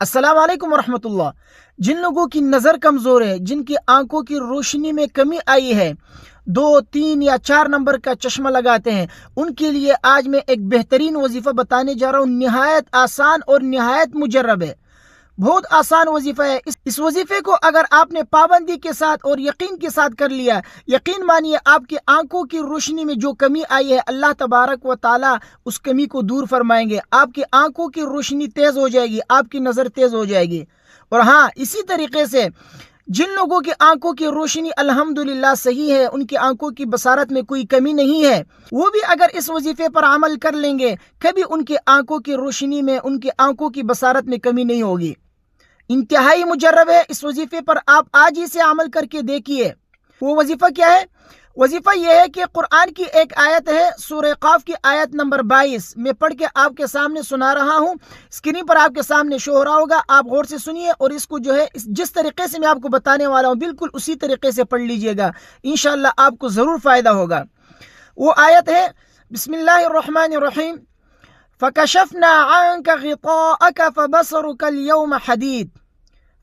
अस्सलाम वालेकुम वरहमतुल्लाह। जिन लोगों की नज़र कमज़ोर है, जिनकी आंखों की रोशनी में कमी आई है, 2, 3 या 4 नंबर का चश्मा लगाते हैं, उनके लिए आज मैं एक बेहतरीन वजीफ़ा बताने जा रहा हूँ। निहायत आसान और निहायत मुजर्रब है। बहुत आसान वजीफ़ा है। इस वजीफ़े को अगर आपने पाबंदी के साथ और यकीन के साथ कर लिया, यकीन मानिए आपकी आंखों की रोशनी में जो कमी आई है, अल्लाह तबारक व ताला उस कमी को दूर फरमाएंगे। आपकी आंखों की रोशनी तेज़ हो जाएगी, आपकी नज़र तेज़ हो जाएगी। और हाँ, इसी तरीके से जिन लोगों की आंखों की रोशनी अल्हम्दुलिल्लाह सही है, उनकी आंखों की बसारत में कोई कमी नहीं है, वो भी अगर इस वजीफे पर अमल कर लेंगे, कभी उनकी आंखों की रोशनी में, उनकी आंखों की बसारत में कमी नहीं होगी। इंतहाई मुजर्रब है। इस वजीफे पर आप आज ही से अमल करके देखिए। वो वजीफा क्या है? वजीफा यह है कि कुरान की एक आयत है, सूरह क़ाफ की आयत नंबर 22, मैं पढ़ के आपके सामने सुना रहा हूँ। स्क्रीन पर आपके सामने शो हो रहा होगा, आप गौर से सुनिए और इसको जो है जिस तरीके से मैं आपको बताने वाला हूँ बिल्कुल उसी तरीके से पढ़ लीजिएगा, इंशाअल्लाह आपको ज़रूर फ़ायदा होगा। वो आयत है, बिस्मिल्लाहिर्रहमानिर्रहीम, फ़कशफ़ना अन्का ग़िताअक फ़बसरुक अल-यौम हदीद,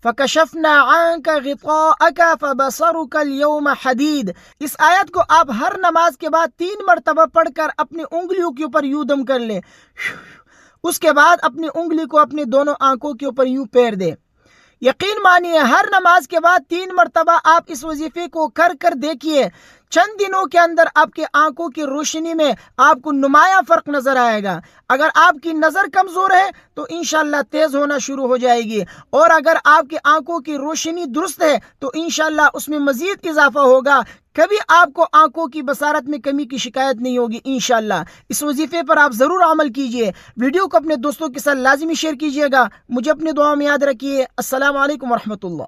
फ़कशफ़ना अन्का ग़िताअक फ़बसरुक अल-यौम हदीद। इस आयत को आप हर नमाज के बाद 3 मरतबा पढ़कर अपनी उंगलियों के ऊपर यूं दम कर ले। उसके बाद अपनी उंगली को अपनी दोनों आंखों के ऊपर यूं फेर दे। यकीन मानिए हर नमाज के बाद 3 मरतबा आप इस वजीफे को कर कर देखिए। चंद दिनों के अंदर आपके आंखों की रोशनी में आपको नुमाया फर्क नजर आएगा। अगर आपकी नजर कमजोर है तो इंशाअल्लाह तेज होना शुरू हो जाएगी, और अगर आपकी आंखों की रोशनी दुरुस्त है तो इंशाअल्लाह उसमें मजीद इजाफा होगा। कभी आपको आंखों की बसारत में कमी की शिकायत नहीं होगी इंशाअल्लाह। इस वजीफे पर आप जरूर अमल कीजिए। वीडियो को अपने दोस्तों के साथ लाजिमी शेयर कीजिएगा। मुझे अपनी दुआ में याद रखिए। अस्सलाम वालेकुम वरहमतुल्लाह।